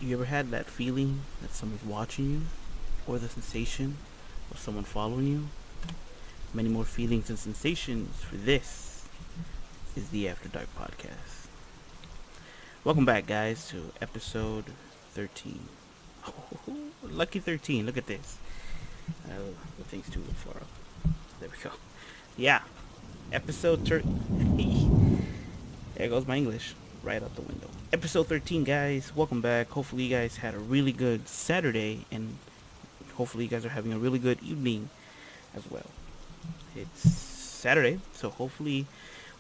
you ever had that feeling that someone's watching you, or the sensation of someone following you? Many more feelings and sensations, for this is the After Dark podcast. Welcome back, guys, to episode 13. Oh, lucky 13, look at this. The thing's too far up. There we go. Yeah, episode 13. There goes my English right out the window. Episode 13, guys. Welcome back. Hopefully you guys had a really good Saturday, and hopefully you guys are having a really good evening as well. It's Saturday, so hopefully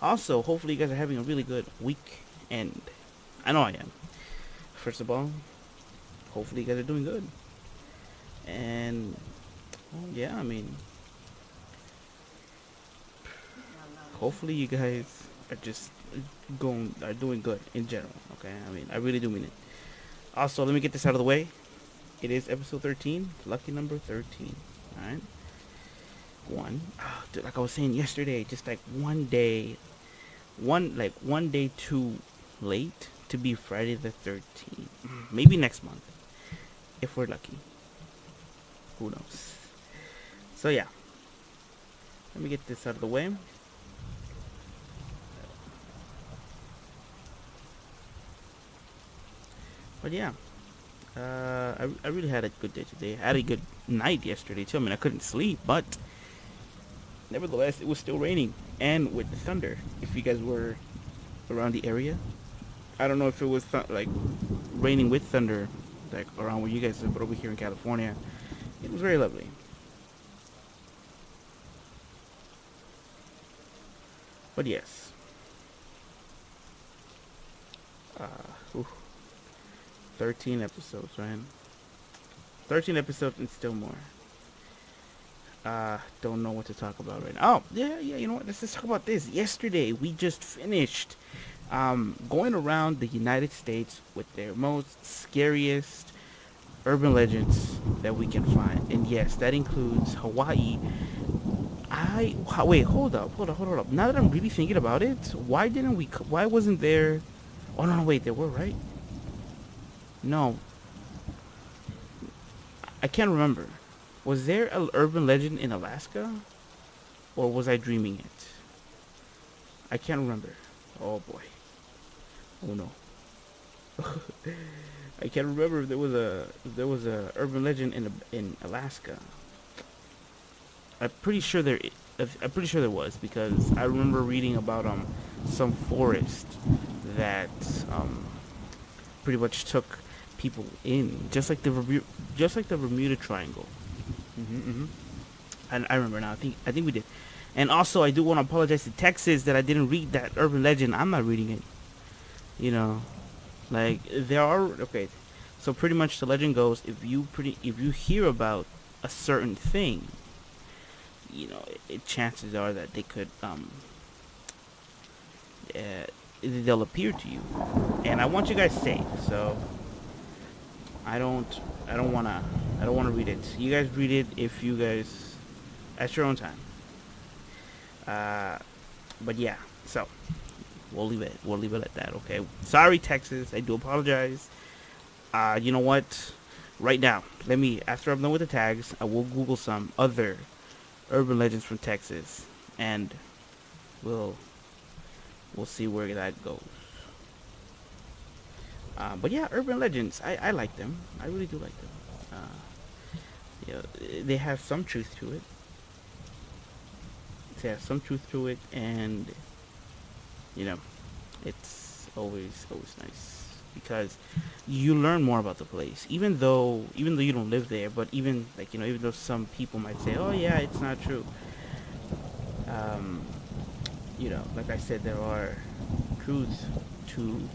you guys are having a really good weekend. I know I am. First of all, hopefully you guys are doing good. And well, yeah, I mean, hopefully you guys are just doing good in general. Okay, I mean, I really do mean it. Also, let me get this out of the way. It is episode 13, lucky number 13. All right. Dude, like I was saying yesterday, just like one day too late to be Friday the 13th. Maybe next month, if we're lucky. Who knows? So yeah, let me get this out of the way. But yeah, I really had a good day today. I had a good night yesterday too. I mean, I couldn't sleep, but nevertheless, it was still raining and with the thunder. If you guys were around the area, I don't know if it was like raining with thunder, like around where you guys live, but over here in California, it was very lovely. But yes, oof, 13 episodes, right? 13 episodes and still more. Don't know what to talk about right now. Oh, yeah, you know what? Let's just talk about this. Yesterday, we just finished going around the United States with their most scariest urban legends that we can find. And yes, that includes Hawaii. Wait, hold up. Now that I'm really thinking about it, why wasn't there, oh, no, wait, there were, right? No, I can't remember. Was there an urban legend in Alaska? Or was I dreaming it? I can't remember. Oh boy. Oh no. I can't remember if there was a urban legend in Alaska. I'm pretty sure there was, because I remember reading about some forest that pretty much took people in, just like the Bermuda Triangle. And I remember now. I think we did. And also, I do want to apologize to Texas that I didn't read that urban legend. I'm not reading it. You know, like there are okay. So pretty much the legend goes: if you hear about a certain thing, you know, chances are that they could they'll appear to you. And I want you guys safe. So I don't wanna read it. You guys read it if you guys at your own time. But yeah, so we'll leave it at that. Okay. Sorry, Texas. I do apologize. You know what? Right now, after I'm done with the tags, I will Google some other urban legends from Texas, and we'll see where that goes. But yeah, urban legends, I like them. I really do like them. They have some truth to it. And you know, it's always nice because you learn more about the place. Even though you don't live there, but even though some people might say, "Oh yeah, it's not true." Like I said, there are truths to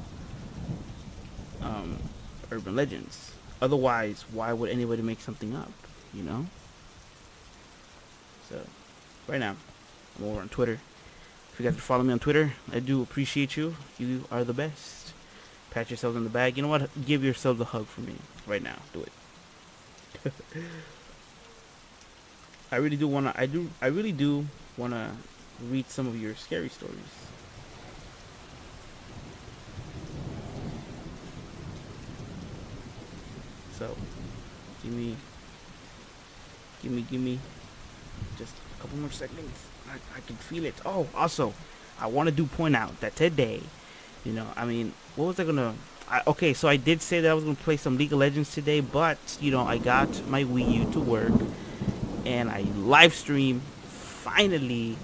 urban legends. Otherwise, why would anybody make something up? You know. So, right now, I'm over on Twitter. If you guys are following me on Twitter, I do appreciate you. You are the best. Pat yourselves on the back. You know what? Give yourselves a hug for me right now. Do it. I really do wanna read some of your scary stories. So, give me, give me just a couple more seconds. I can feel it. Oh, also, I want to point out that today, I mean, what was I gonna? Okay, so I did say that I was gonna play some League of Legends today, but I got my Wii U to work, and I live stream finally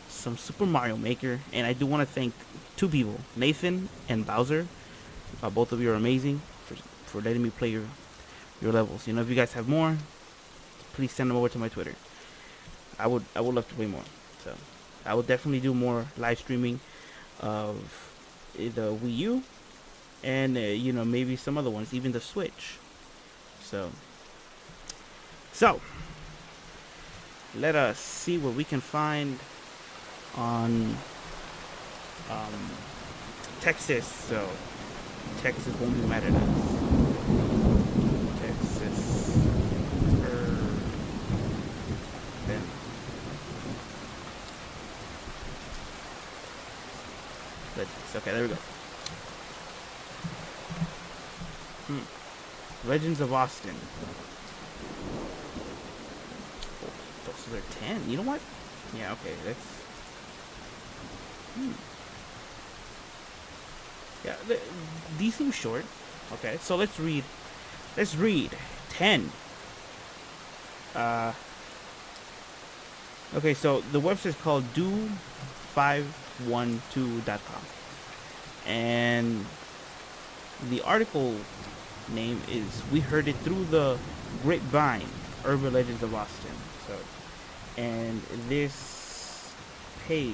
some Super Mario Maker, and I do want to thank two people, Nathan and Bowser. Both of you are amazing for letting me play your levels. If you guys have more, please send them over to my Twitter. I would love to play more. So I will definitely do more live streaming of the Wii U and maybe some other ones, even the Switch. So let us see what we can find on Texas. So Texas won't be mad at us. Texas. Then. Okay, there we go. Legends of Austin. Oh, so they're 10. You know what? Yeah, okay, that's... Yeah, these seem short. Okay, so let's read. Let's read 10. Okay, so the website's called do512.com. And the article name is We Heard It Through the Grapevine, Urban Legends of Austin. So, and this page,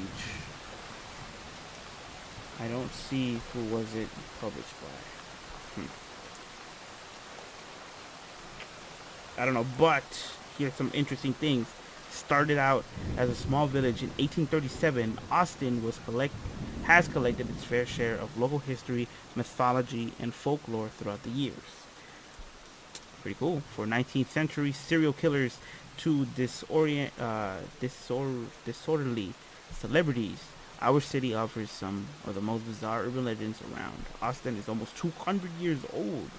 I don't see who was it published by. I don't know, but here's some interesting things. Started out as a small village in 1837, Austin has collected its fair share of local history, mythology, and folklore throughout the years. Pretty cool. For 19th century serial killers to disorderly celebrities, our city offers some of the most bizarre urban legends around. Austin is almost 200 years old.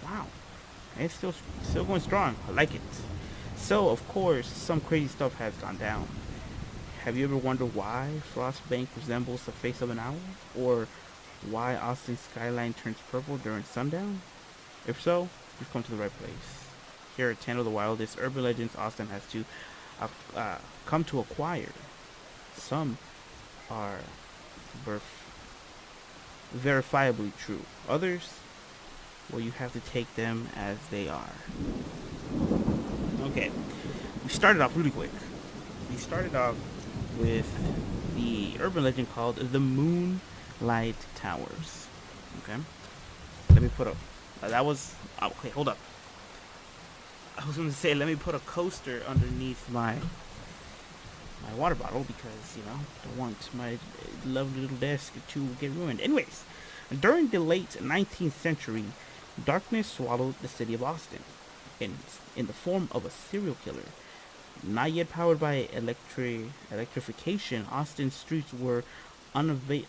Wow. And it's still going strong. I like it. So, of course, some crazy stuff has gone down. Have you ever wondered why Frostbank resembles the face of an owl? Or why Austin's skyline turns purple during sundown? If so, you've come to the right place. Here are 10 of the wildest urban legends Austin has to come to acquire. Some are verifiably true. Others, well, you have to take them as they are. Okay, we started off really quick. We started off with the urban legend called the Moonlight Towers. Okay, let me put up. That was okay. Hold up. I was going to say let me put a coaster underneath my water bottle because I don't want my lovely little desk to get ruined. Anyways, during the late 19th century, darkness swallowed the city of Austin in the form of a serial killer. Not yet powered by electrification, Austin's streets were unavigable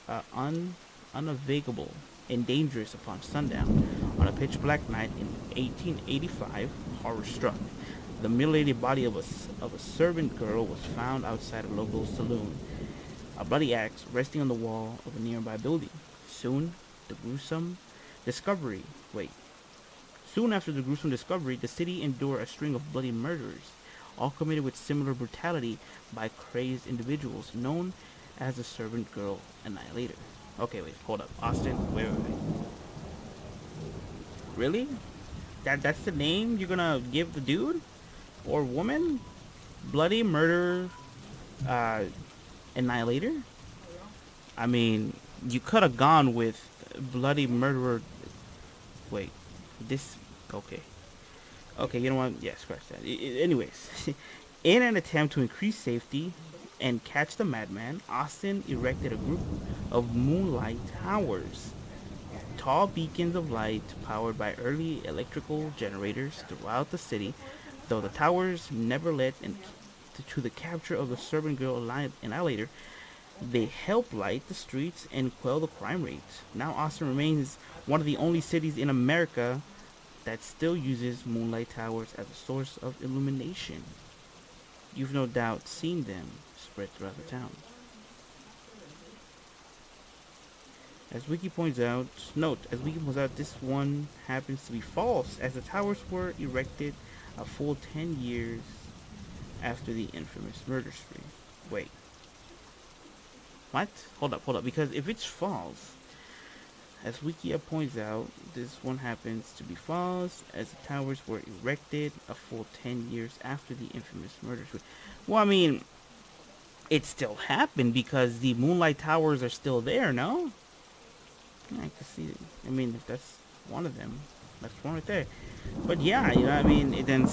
and dangerous upon sundown. On a pitch-black night in 1885, horror struck. The mutilated body of a servant girl was found outside a local saloon. A bloody axe resting on the wall of a nearby building. Soon after the gruesome discovery, the city endured a string of bloody murders, all committed with similar brutality by crazed individuals known as the Servant Girl Annihilator. Okay, wait, hold up. Austin, wait. Really? That's the name you're gonna give the dude? Or woman? Bloody Murder Annihilator? I mean, you could have gone with Bloody Murderer. Wait, this... Okay. Okay, you know what? Yeah, scratch that. Anyways, in an attempt to increase safety and catch the madman, Austin erected a group of moonlight towers. Tall beacons of light powered by early electrical generators throughout the city, though the towers never led to the capture of the servant girl annihilator. They help light the streets and quell the crime rates. Now Austin remains one of the only cities in America that still uses moonlight towers as a source of illumination. You've no doubt seen them spread throughout the town. As Wiki points out, this one happens to be false, as the towers were erected a full 10 years after the infamous murder spree. Wait, what? Hold up, because if it's false, as Wikia points out, this one happens to be false, as the towers were erected a full 10 years after the infamous murder spree. Well, I mean, it still happened because the Moonlight Towers are still there, no? Yeah, I can see it. I mean, if that's one of them, that's one right there. But yeah, you know, I mean, then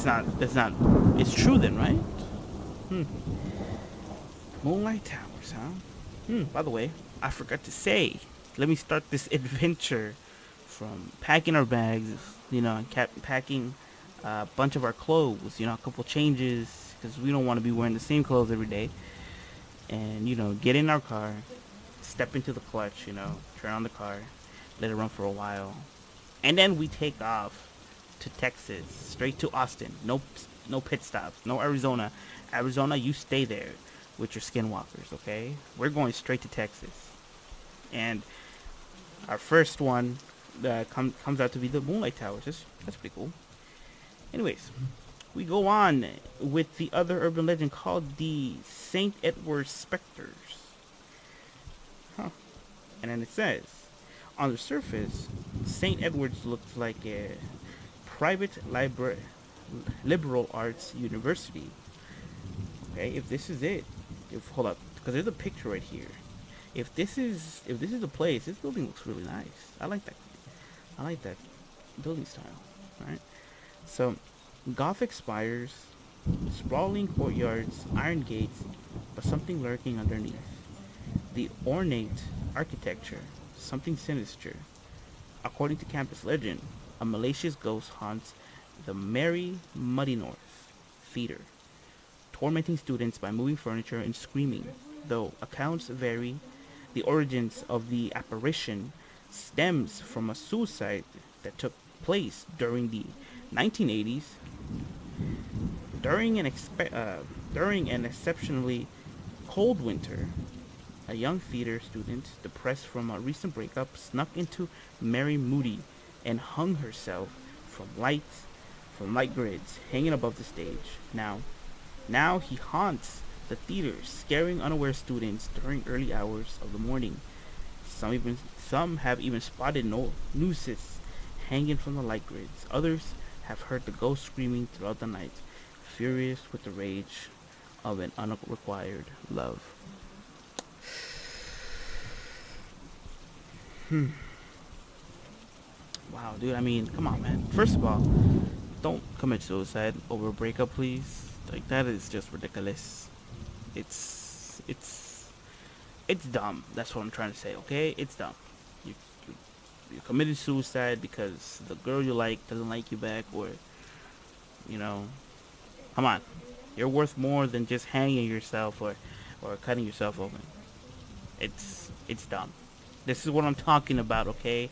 it's true then, right? Hmm. Moonlight Towers, huh? By the way, I forgot to say, let me start this adventure from packing our bags, you know, and packing a bunch of our clothes, you know, a couple changes, because we don't want to be wearing the same clothes every day. And, you know, get in our car, step into the clutch, you know, turn on the car, let it run for a while. And then we take off to Texas, straight to Austin. No pit stops, no Arizona. Arizona, you stay there with your skinwalkers, okay? We're going straight to Texas. And our first one comes out to be the Moonlight Towers. That's pretty cool. Anyways, we go on with the other urban legend called the St. Edward Specters. Huh. And then it says, on the surface, St. Edward's looks like a private liberal arts university. Okay, if this is it, hold up, because there's a picture right here. If this is the place, this building looks really nice. I like that building style. Right. So, Gothic spires, sprawling courtyards, iron gates, but something lurking underneath. The ornate architecture, something sinister. According to campus legend, a malicious ghost haunts the Merry Muddy North theater, tormenting students by moving furniture and screaming. Though accounts vary, the origins of the apparition stems from a suicide that took place during the 1980s. During an exceptionally cold winter, a young theater student, depressed from a recent breakup, snuck into Mary Moody and hung herself from light grids hanging above the stage. Now he haunts the theater, scaring unaware students during early hours of the morning. Some have even spotted nooses hanging from the light grids. Others have heard the ghost screaming throughout the night, furious with the rage of an unrequited love. Wow, dude, I mean, come on, man. First of all, don't commit suicide over a breakup, please. Like, that is just ridiculous. It's dumb. That's what I'm trying to say, okay? It's dumb. You, you committed suicide because the girl you like doesn't like you back, or, you know, come on. You're worth more than just hanging yourself or cutting yourself open. It's dumb. This is what I'm talking about, okay?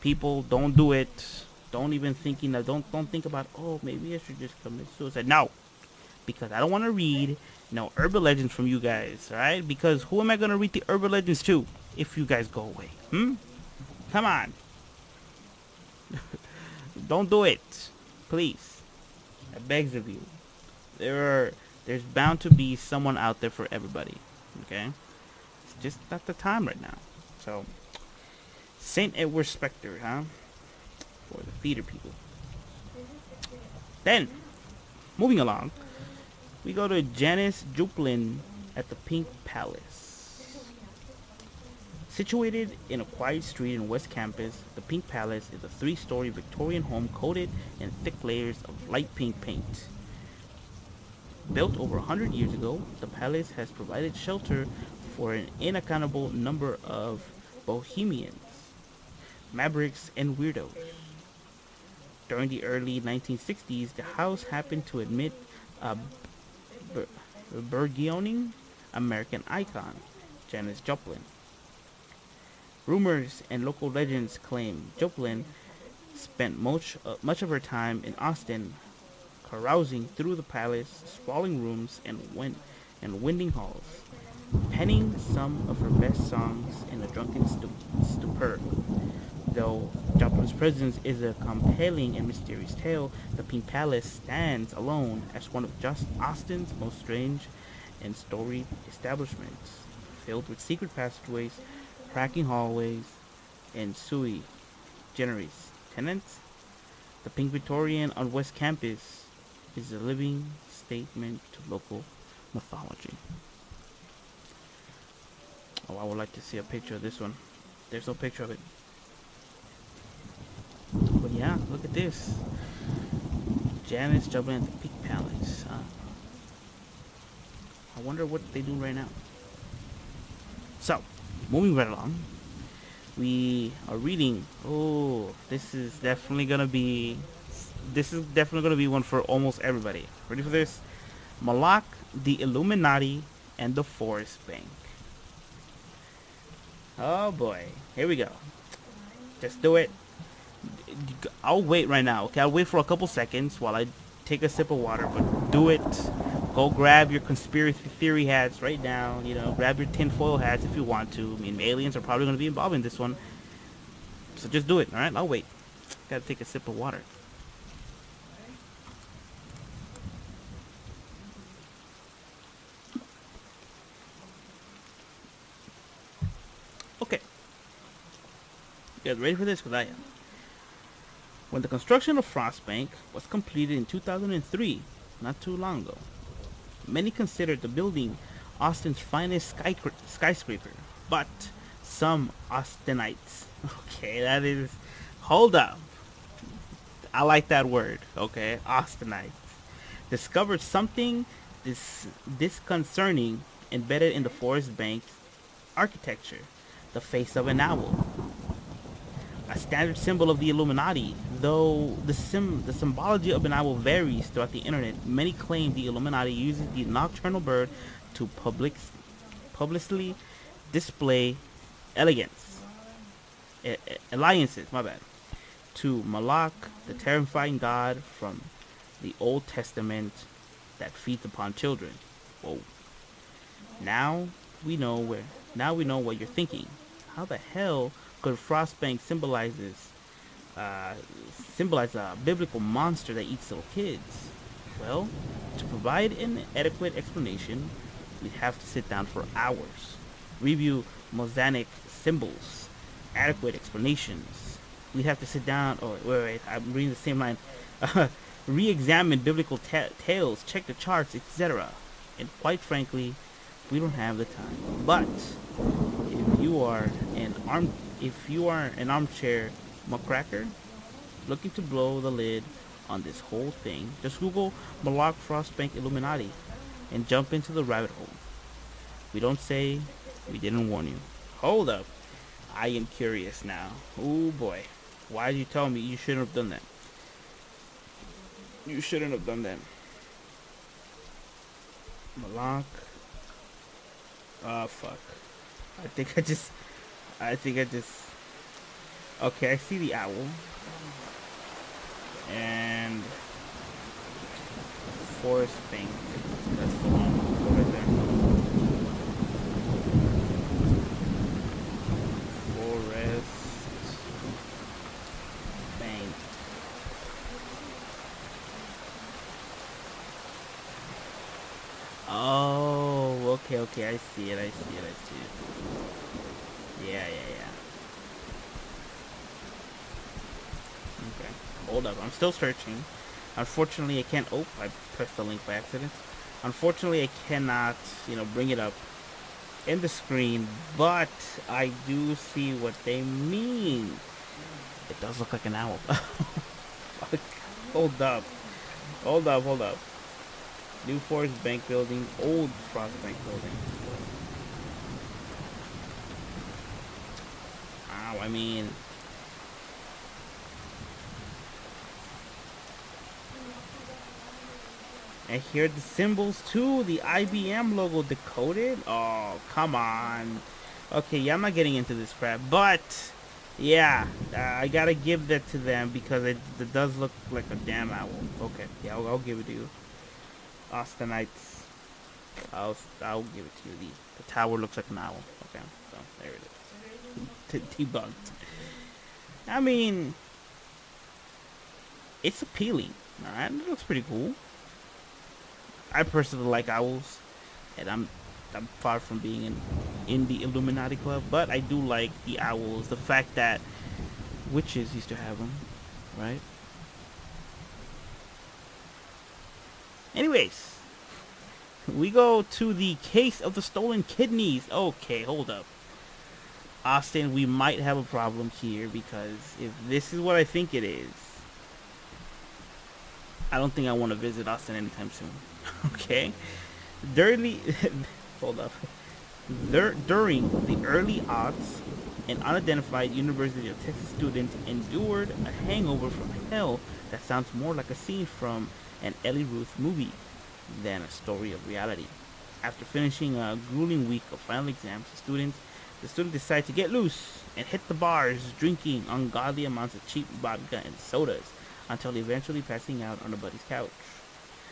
People, don't do it. Don't even don't think about, oh, maybe I should just commit suicide. No, because I don't want to read no urban legends from you guys, all right? Because who am I gonna read the urban legends to if you guys go away? Come on. Don't do it, please. I begs of you. There's bound to be someone out there for everybody. Okay, it's just not the time right now. So, St. Edward Spectre, huh? For the theater people. Then, moving along, we go to Janis Joplin at the Pink Palace. Situated in a quiet street in West Campus, the Pink Palace is a 3-story Victorian home coated in thick layers of light pink paint. Built over 100 years ago, the palace has provided shelter for an unaccountable number of bohemians, mavericks, and weirdos. During the early 1960s, the house happened to admit a burgeoning American icon, Janis Joplin. Rumors and local legends claim Joplin spent much of her time in Austin, carousing through the palace, sprawling rooms, and winding halls, penning some of her best songs in a drunken stupor. Though Joplin's presence is a compelling and mysterious tale, the Pink Palace stands alone as one of just Austin's most strange and storied establishments, filled with secret passageways, cracking hallways, and sui generis tenants. The Pink Victorian on West Campus is a living statement to local mythology. Oh, I would like to see a picture of this one. There's no picture of it. But yeah, look at this. Janice Joplin at the Pink Palace. I wonder what they do right now. So, moving right along, we are reading. Oh, this is definitely gonna be one for almost everybody. Ready for this? Malak, the Illuminati, and the Forest Bank. Oh boy, here we go. Just do it. I'll wait right now. Okay, I'll wait for a couple seconds while I take a sip of water. But do it. Go grab your conspiracy theory hats right now. Grab your tinfoil hats if you want to. I mean, aliens are probably going to be involved in this one. So just do it, alright? I'll wait. Gotta take a sip of water. Okay. You guys ready for this? Because I am. When the construction of Frost Bank was completed in 2003, not too long ago, many considered the building Austin's finest skyscraper, but some Austinites, okay, that is, hold up, I like that word, okay, Austinites, discovered something disconcerting embedded in the Forest Bank's architecture, the face of an owl. A standard symbol of the Illuminati, though the symbology of an owl varies throughout the internet. Many claim the Illuminati uses the nocturnal bird to publicly display alliances, to Malak, the terrifying god from the Old Testament that feeds upon children. Whoa. Now we know what you're thinking. How the hell could Frostbank symbolize a biblical monster that eats little kids? Well, to provide an adequate explanation, we'd have to sit down for hours, review Mosaic symbols, adequate explanations. We'd have to sit down. Oh, wait, I'm reading the same line. Re-examine biblical tales, check the charts, etc. And quite frankly, we don't have the time. But if you are an armchair muckracker looking to blow the lid on this whole thing, just Google Malak Frostbank Illuminati and jump into the rabbit hole. We don't say we didn't warn you. Hold up. I am curious now. Oh boy. Why did you tell me you shouldn't have done that? You shouldn't have done that. Malak. Oh fuck. I think I just. Okay, I see the owl. And Forest Bank. That's the one right there. Forest Bank. Oh, okay, I see it. Yeah. Okay, hold up, I'm still searching. Unfortunately, I can't, I pressed the link by accident. Unfortunately, I cannot, bring it up in the screen, but I do see what they mean. It does look like an owl. Hold up. New Forest Bank building, old Frost Bank building. Ow, I mean... And here are the symbols too, the IBM logo decoded. Oh, come on. Okay, yeah, I'm not getting into this crap, but Yeah, I gotta give that to them because it does look like a damn owl. Okay, yeah, I'll give it to you. Austinites. I'll give it to you. The tower looks like an owl. Okay, so there it is. Debunked. I mean, it's appealing. Alright, it looks pretty cool. I personally like owls, and I'm far from being in the Illuminati club, but I do like the owls. The fact that witches used to have them, right? Anyways, we go to the case of the stolen kidneys. Okay, hold up. Austin, we might have a problem here because if this is what I think it is, I don't think I want to visit Austin anytime soon. Okay? During hold up. During the early aughts, an unidentified University of Texas student endured a hangover from hell that sounds more like a scene from an Ellie Ruth movie than a story of reality. After finishing a grueling week of final exams, the student decided to get loose and hit the bars, drinking ungodly amounts of cheap vodka and sodas until eventually passing out on a buddy's couch.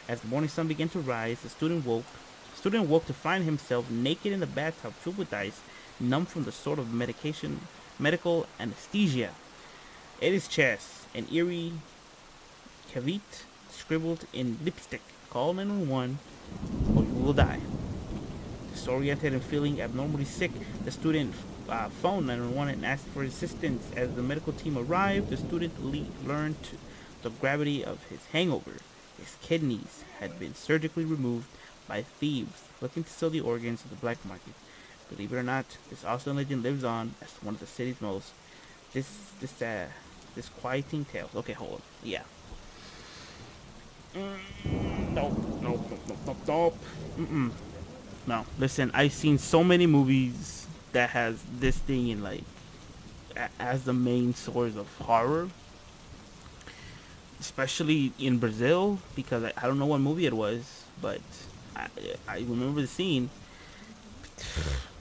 As the morning sun began to rise, the student woke to find himself naked in a bathtub filled with ice, numb from the sort of medical anesthesia. At his chest, an eerie caveat scribbled in lipstick, "Call 911 or you will die." Disoriented and feeling abnormally sick, the student phoned 911 and asked for assistance. As the medical team arrived, the student learned the gravity of his hangover. His kidneys had been surgically removed by thieves looking to sell the organs to the black market. Believe it or not, this awesome legend lives on as one of the city's most this this disquieting tales. Okay, hold on. Yeah. Nope, nope, nope, nope, nope, nope. Mm-mm. No, listen, I've seen so many movies that has this thing in like as the main source of horror, especially in Brazil because I don't know what movie it was, but I, I remember the scene.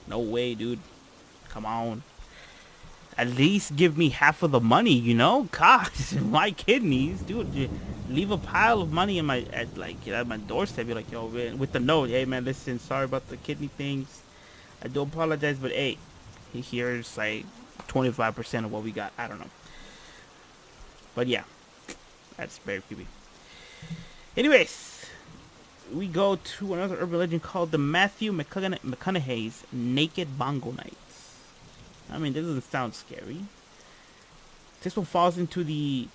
No way, dude. Come on. At least give me half of the money, you know? God, my kidneys, dude. Leave a pile of money in my at my doorstep. You're like, yo, man, with the note, hey man, listen, sorry about the kidney things. I do apologize, but hey, here's like 25% of what we got. I don't know, but yeah, that's very creepy. Anyways, we go to another urban legend called the Matthew McConaughey's Naked Bongo Nights. I mean, this doesn't sound scary. This one falls into the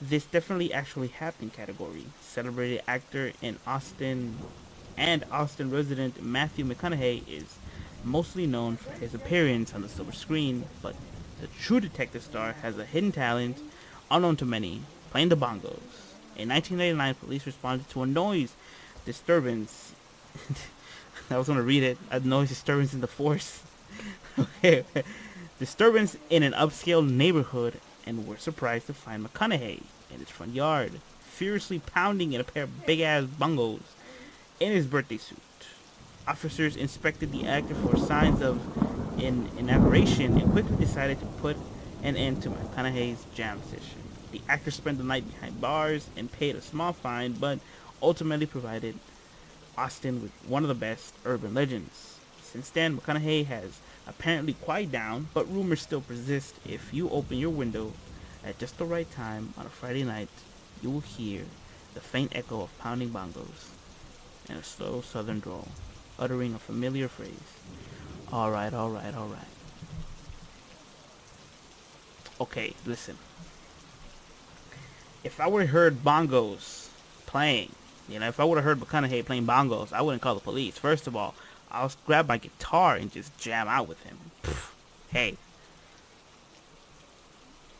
"this definitely actually happened" category. Celebrated actor and Austin resident Matthew McConaughey is mostly known for his appearance on the silver screen, but the true detective star has a hidden talent unknown to many, playing the bongos. In 1999, police responded to a noise disturbance. I was going to read it. A noise disturbance in the force. Okay. Disturbance in an upscale neighborhood and were surprised to find McConaughey in his front yard, furiously pounding in a pair of big ass bongos in his birthday suit. Officers inspected the actor for signs of an aberration and quickly decided to put an end to McConaughey's jam session. The actor spent the night behind bars and paid a small fine, but ultimately provided Austin with one of the best urban legends. Since then, McConaughey has apparently quieted down, but rumors still persist. If you open your window at just the right time on a Friday night, you will hear the faint echo of pounding bongos and a slow southern drawl, uttering a familiar phrase. Alright, alright, alright. Okay, listen. If I would have heard bongos playing, if I would have heard McConaughey playing bongos, I wouldn't call the police. First of all, I'll grab my guitar and just jam out with him. Pfft, hey,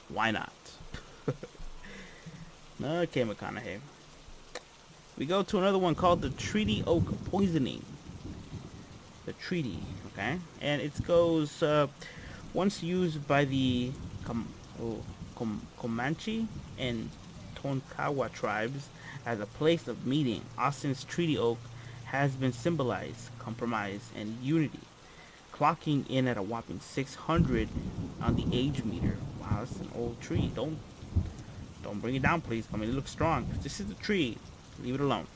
why not? Okay, McConaughey. We go to another one called the Treaty Oak Poisoning. The treaty, okay? And it goes, once used by the Comanche and Tonkawa tribes as a place of meeting, Austin's Treaty Oak has been symbolized compromise and unity. clocking in at a whopping 600 on the age meter. Wow, that's an old tree. Don't bring it down, please. I mean, it looks strong. This is a tree. Leave it alone.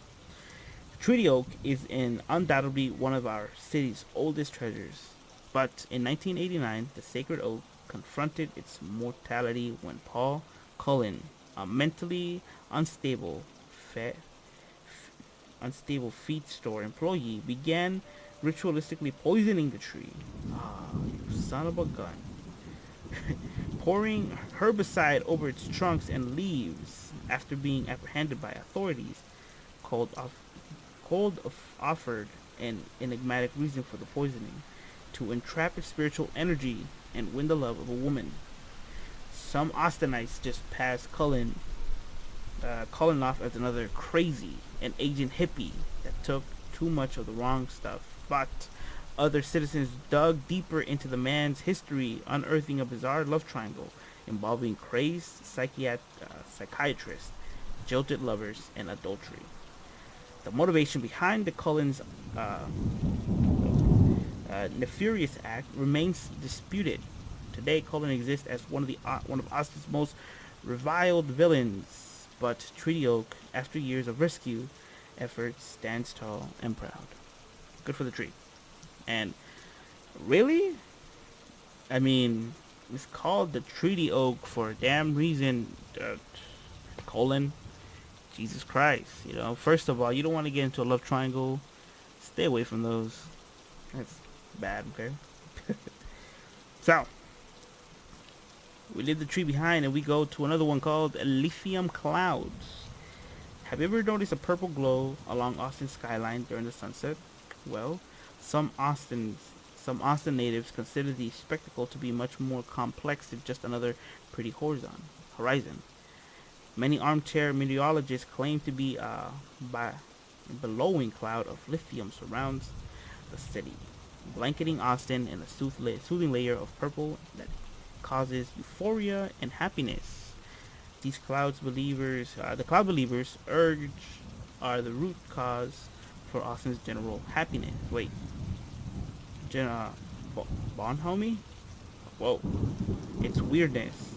Treaty oak is undoubtedly one of our city's oldest treasures. But in 1989, the sacred oak confronted its mortality when Paul Cullen, a mentally unstable, fe- unstable feed store employee, began ritualistically poisoning the tree. Ah, you son of a gun. Pouring herbicide over its trunks and leaves after being apprehended by authorities, called off, offered an enigmatic reason for the poisoning: to entrap its spiritual energy and win the love of a woman. Some Austinites just passed Cullen off as another crazy and agent hippie that took too much of the wrong stuff. But other citizens dug deeper into the man's history, unearthing a bizarre love triangle involving crazed psychiatrists, jilted lovers, and adultery. The motivation behind the Cullen's nefarious act remains disputed. Today, Cullen exists as one of Austin's most reviled villains, but Treaty Oak, after years of rescue efforts, stands tall and proud. Good for the tree. And really, I mean, it's called the Treaty Oak for a damn reason. Colon, Jesus Christ. First of all, you don't want to get into a love triangle. Stay away from those. That's bad, okay? So, we leave the tree behind and we go to another one called lithium clouds. Have you ever noticed a purple glow along Austin's skyline during the sunset? Well, some Austin natives consider the spectacle to be much more complex than just another pretty horizon. Many armchair meteorologists claim to be a billowing cloud of lithium surrounds the city, blanketing Austin in a soothing layer of purple that causes euphoria and happiness. The cloud believers urge are the root cause for Austin's general happiness. Wait, Bonhomie? Whoa, its weirdness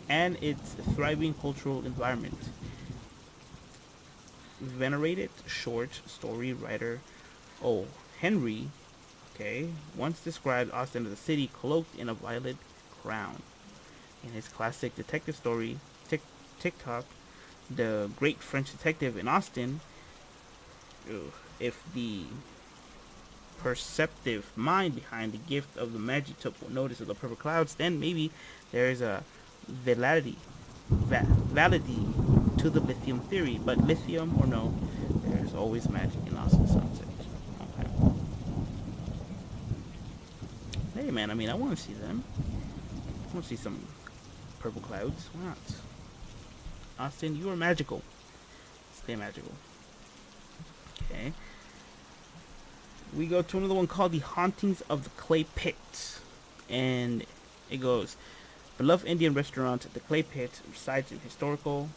and its thriving cultural environment. Venerated short story writer O. Henry, once described Austin as a city cloaked in a violet crown. In his classic detective story, TikTok, the great French detective in Austin, if the perceptive mind behind the gift of the magic took notice of the purple clouds, then maybe there is a validity to the lithium theory. But lithium or no, there's always magic in Austin sunset. Okay. Hey man, I mean, I want to see them. I want to see some purple clouds. Why not? Austin, you are magical. Stay magical. Okay. We go to another one called The Hauntings of the Clay Pit. And it goes, beloved Indian restaurant, The Clay Pit, resides in historical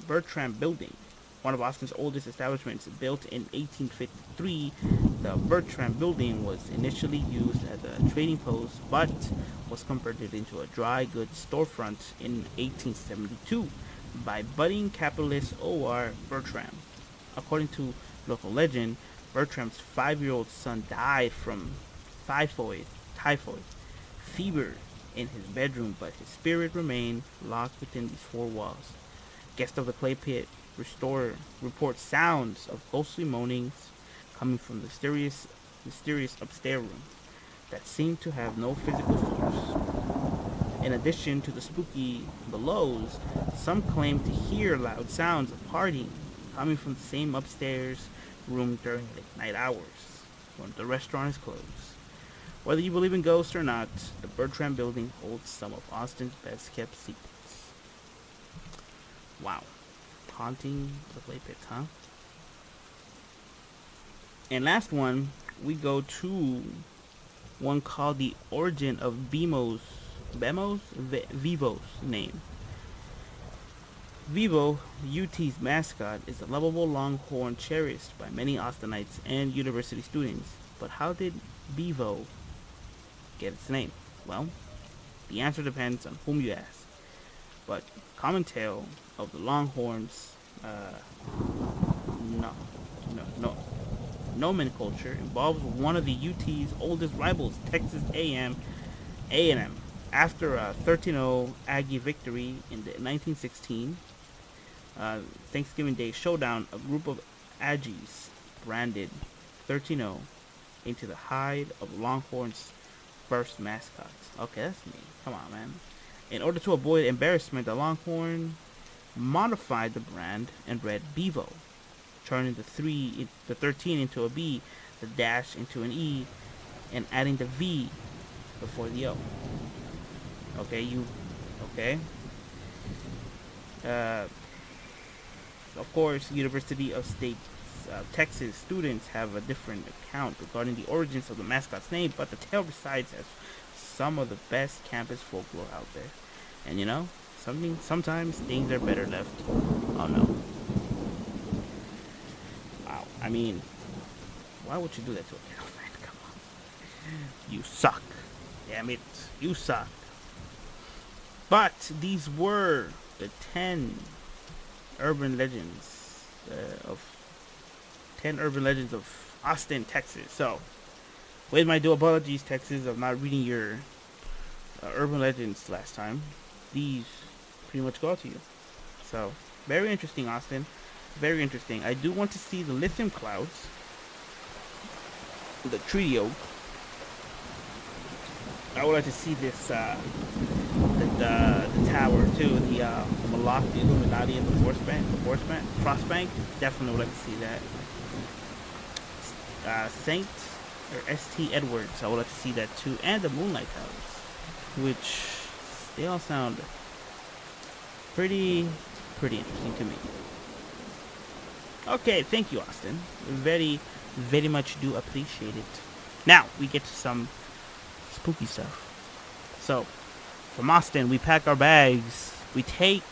Bertram Building, one of Austin's oldest establishments. Built in 1853, the Bertram Building was initially used as a trading post, but was converted into a dry goods storefront in 1872 by budding capitalist O.R. Bertram. According to local legend, Bertram's 5-year-old son died from typhoid fever in his bedroom, but his spirit remained locked within these four walls. Guests of the Clay Pit report sounds of ghostly moanings coming from the mysterious upstairs room that seem to have no physical force. In addition to the spooky belows, some claim to hear loud sounds of partying coming from the same upstairs room during late night hours when the restaurant is closed. Whether you believe in ghosts or not, the Bertram Building holds some of Austin's best kept secrets. Wow. Haunting the Clay Pit, huh? And last one, we go to one called The Origin of Vivo's name. Vivo, UT's mascot, is a lovable longhorn cherished by many Austinites and university students. But how did Vivo get its name? Well, the answer depends on whom you ask. But common tale of the Longhorns, no, no. Nomen culture involves one of the UT's oldest rivals, Texas A&M. After a 13-0 Aggie victory in the 1916 Thanksgiving Day showdown, a group of Aggies branded 13-0 into the hide of Longhorns' first mascots. Okay, that's me. Come on, man. In order to avoid embarrassment, the Longhorn modified the brand and read Bevo, turning the 13 into a B, the dash into an E, and adding the V before the O. Okay. Of course, University of Texas students have a different account regarding the origins of the mascot's name, but the tale resides as some of the best campus folklore out there. And sometimes things are better left unknown. Wow. I mean, why would you do that to a kid? Oh, man, come on. You suck. Damn it. You suck. But these were the 10 urban legends of Austin, Texas. So, with my due apologies, Texas, of not reading your urban legends last time. These pretty much go to you. So, very interesting, Austin. Very interesting. I do want to see the lithium clouds, the trio. I would like to see this, the tower too, the Malak, the Illuminati, and the Frost Bank. Definitely would like to see that. Saint or St. Edwards, I would like to see that too, and the Moonlight Towers, which they all sound pretty interesting to me. Okay, thank you, Austin. Very, very much do appreciate it. Now we get to some spooky stuff. So, from Austin, we pack our bags. We take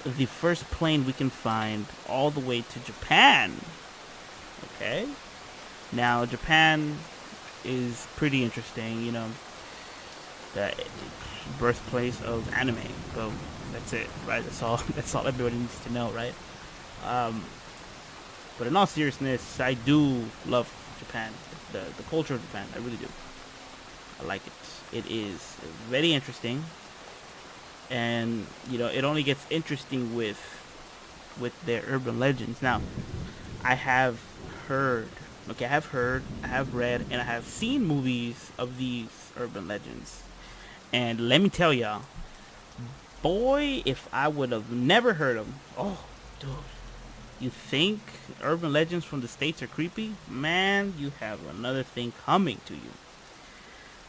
the first plane we can find all the way to Japan. Okay? Now, Japan is pretty interesting, the birthplace of anime. So, that's it, right? That's all everybody needs to know, right? But in all seriousness, I do love Japan. The culture of Japan, I really do. I like it. It is very interesting, and it only gets interesting with their urban legends. Now, I have read, and I have seen movies of these urban legends, and let me tell y'all, boy, if I would have never heard them, oh, dude. You think urban legends from the States are creepy? Man, you have another thing coming to you.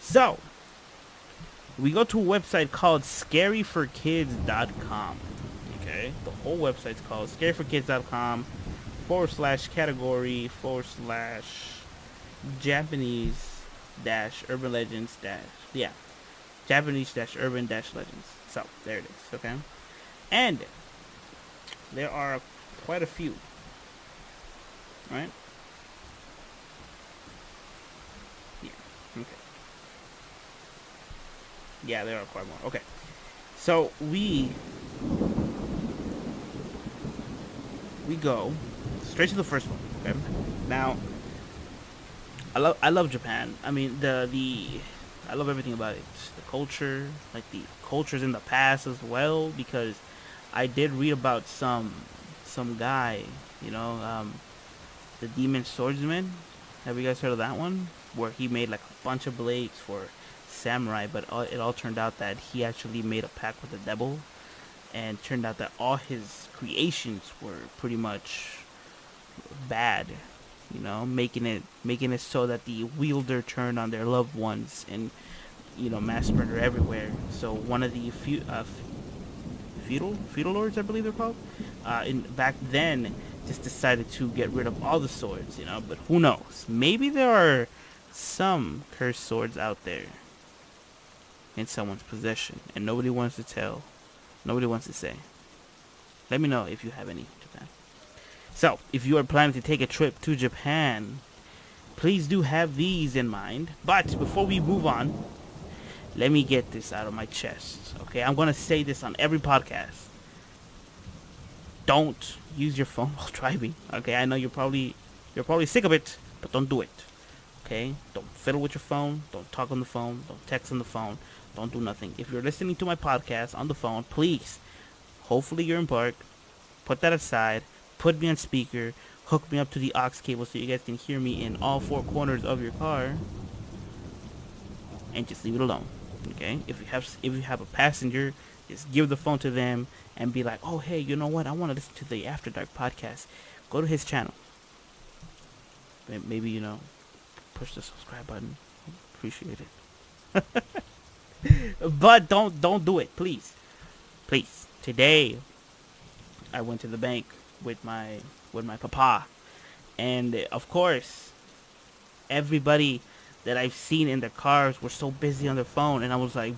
So, we go to a website called scaryforkids.com. Okay? The whole website's called scaryforkids.com /category /Japanese urban legends Japanese urban legends. So, there it is. Okay? And there are quite a few, right? Yeah. Okay. Yeah, there are quite more. Okay. So we go straight to the first one. Okay. Now, I love Japan. I mean I love everything about it. The culture, like the cultures in the past as well, because I did read about some guy, the Demon Swordsman. Have you guys heard of that one? Where he made like a bunch of blades for samurai, but it all turned out that he actually made a pact with the devil, and turned out that all his creations were pretty much bad, making it so that the wielder turned on their loved ones and mass murder everywhere. So one of the feudal lords, I believe they're called, back then, just decided to get rid of all the swords, but who knows? Maybe there are some cursed swords out there in someone's possession, and nobody wants to tell, nobody wants to say. Let me know if you have any, Japan. So, if you are planning to take a trip to Japan, Please do have these in mind. But before we move on, let me get this out of my chest. Okay, I'm gonna say this on every podcast. Don't use your phone while driving. Okay, I know you're probably sick of it, but don't do it. Okay, don't fiddle with your phone. Don't talk on the phone. Don't text on the phone. Don't do nothing. If you're listening to my podcast on the phone, please, hopefully you're in park. Put that aside. Put me on speaker. Hook me up to the aux cable so you guys can hear me in all four corners of your car, and just leave it alone. Okay, if you have a passenger, just give the phone to them and be like, oh hey, you know what? I want to listen to the After Dark podcast. Go to his channel. Maybe push the subscribe button. Appreciate it. But don't do it, please, please. Today, I went to the bank with my papa, and of course, everybody that I've seen in their cars were so busy on their phone, and I was like,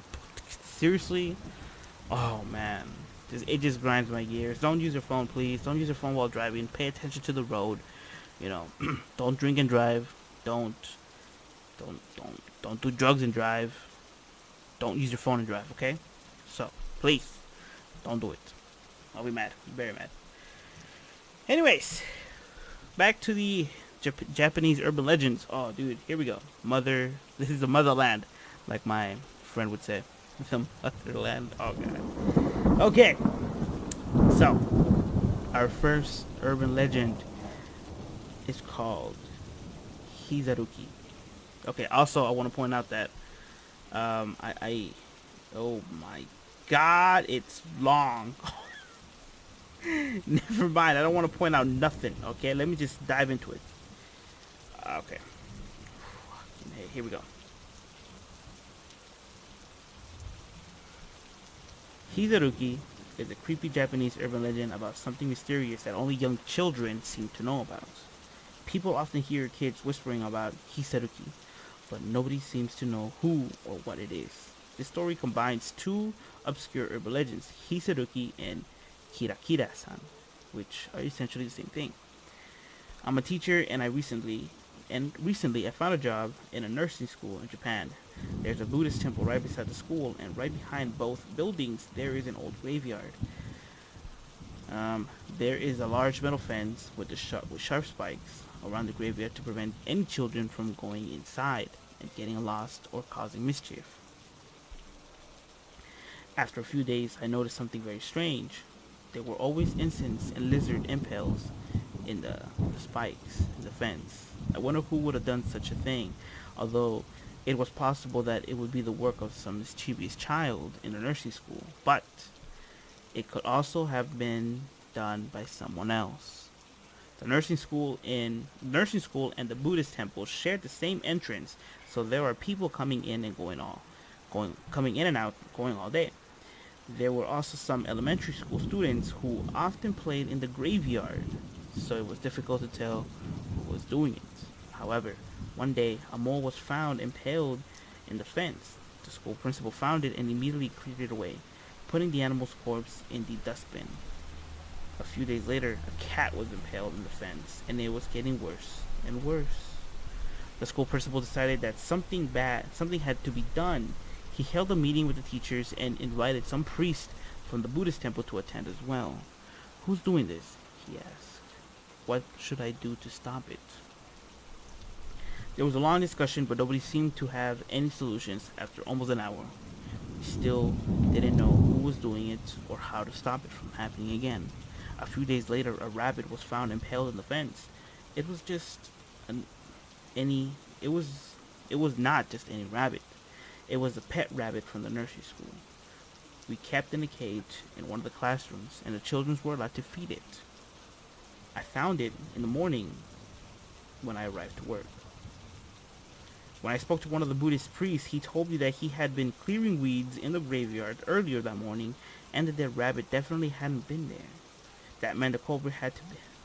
seriously? Oh man, it just grinds my gears. Don't use your phone, please. Don't use your phone while driving. Pay attention to the road. Don't drink and drive. Don't don't do drugs and drive. Don't use your phone and drive. Okay? So please, don't do it. I'll be mad. Very mad. Anyways, back to the Japanese urban legends. Oh, dude, here we go. This is the motherland, like my friend would say. The motherland. Oh god. Okay. So, our first urban legend is called Hizaruki. Okay. Also, I want to point out that oh my god, it's long. Never mind. I don't want to point out nothing. Okay, let me just dive into it. Okay. Hey, here we go. Hizaruki is a creepy Japanese urban legend about something mysterious that only young children seem to know about. People often hear kids whispering about Hisaruki, but nobody seems to know who or what it is. This story combines two obscure urban legends, Hisaruki and Kirakira-san, which are essentially the same thing. I'm a teacher, and recently I found a job in a nursing school in Japan. There's a Buddhist temple right beside the school, and right behind both buildings there is an old graveyard. There is a large metal fence with sharp spikes around the graveyard to prevent any children from going inside and getting lost or causing mischief. After a few days, I noticed something very strange. There were always insects and lizard impales in the spikes in the fence. I wonder who would have done such a thing, although it was possible that it would be the work of some mischievous child in a nursing school, but it could also have been done by someone else. The nursing school and the Buddhist temple shared the same entrance, so there are people coming in and coming in and out, going all day. There were also some elementary school students who often played in the graveyard, so it was difficult to tell who was doing it. However, one day a mole was found impaled in the fence. The school principal found it and immediately cleared it away, putting the animal's corpse in the dustbin. A few days later, a cat was impaled in the fence, and it was getting worse and worse. The school principal decided that something had to be done. He held a meeting with the teachers and invited some priest from the Buddhist temple to attend as well. Who's doing this? He asked. What should I do to stop it? There was a long discussion, but nobody seemed to have any solutions after almost an hour. We still didn't know who was doing it or how to stop it from happening again. A few days later, a rabbit was found impaled in the fence. It was not just any rabbit. It was a pet rabbit from the nursery school. We kept in a cage in one of the classrooms, and the children were allowed to feed it. I found it in the morning when I arrived to work. When I spoke to one of the Buddhist priests, he told me that he had been clearing weeds in the graveyard earlier that morning, and that the rabbit definitely hadn't been there. That meant the culprit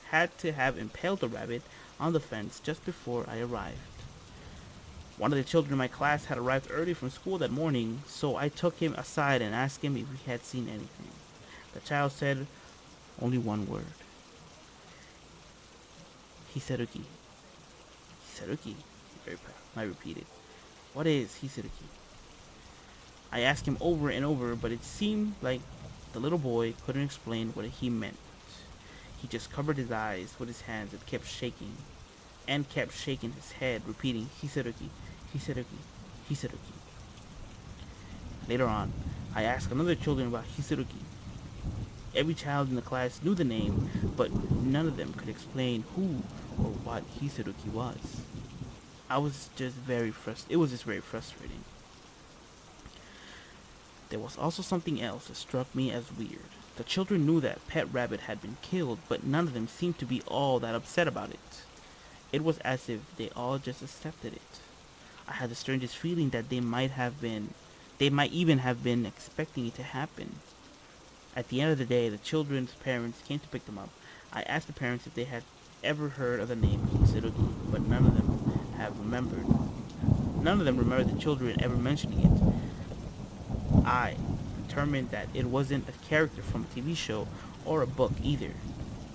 had to have impaled the rabbit on the fence just before I arrived. One of the children in my class had arrived early from school that morning, so I took him aside and asked him if he had seen anything. The child said only one word. Hisaruki. Hisaruki, I repeated. What is Hisaruki? I asked him over and over, but it seemed like the little boy couldn't explain what he meant. He just covered his eyes with his hands and kept shaking his head, repeating Hisaruki, Hisaruki, Hisaruki. Later on, I asked another children about Hisaruki. Every child in the class knew the name, but none of them could explain who or what Hisaruki was. It was just very frustrating. There was also something else that struck me as weird. The children knew that Pet Rabbit had been killed, but none of them seemed to be all that upset about it. It was as if they all just accepted it. I had the strangest feeling that they might even have been expecting it to happen. At the end of the day, the children's parents came to pick them up. I asked the parents if they had ever heard of the name Hisaruki, but none of them remembered the children ever mentioning it. I determined that it wasn't a character from a TV show or a book either.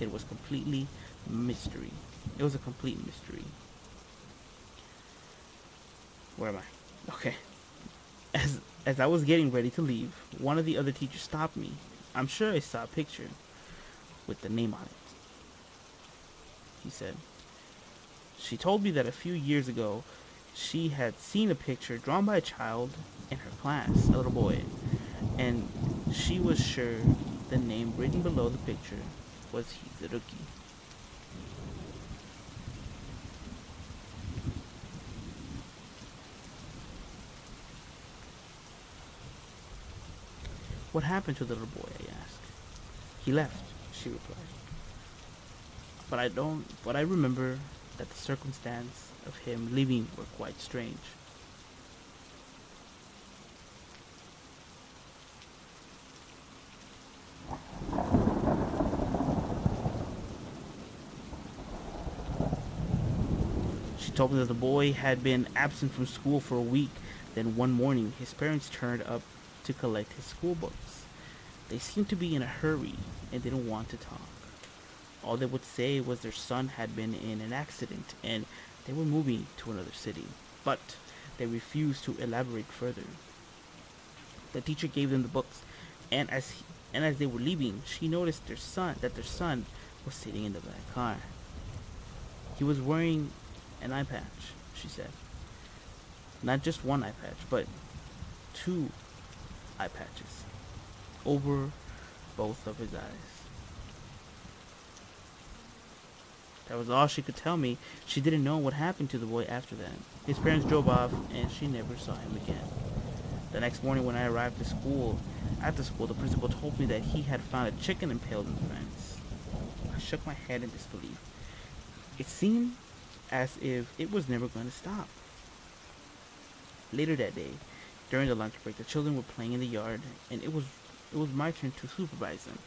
It was completely mystery. It was a complete mystery. Where am I? Okay. As I was getting ready to leave, one of the other teachers stopped me. I'm sure I saw a picture with the name on it. He said. She told me that a few years ago, she had seen a picture drawn by a child in her class, a little boy, and she was sure the name written below the picture was Hisaruki. What happened to the little boy? I asked. He left, she replied. But I remember that the circumstance of him leaving were quite strange. She told me that the boy had been absent from school for a week. Then one morning, his parents turned up to collect his school books. They seemed to be in a hurry and didn't want to talk. All they would say was their son had been in an accident and they were moving to another city, but they refused to elaborate further. The teacher gave them the books, and as they were leaving, she noticed their son was sitting in the back car. He was wearing an eye patch, she said. Not just one eye patch, but two eye patches over both of his eyes. That was all she could tell me. She didn't know what happened to the boy after that. His parents drove off, and she never saw him again. The next morning when I arrived at the school, the principal told me that he had found a chicken impaled in the fence. I shook my head in disbelief. It seemed as if it was never going to stop. Later that day, during the lunch break, the children were playing in the yard, and it was my turn to supervise them.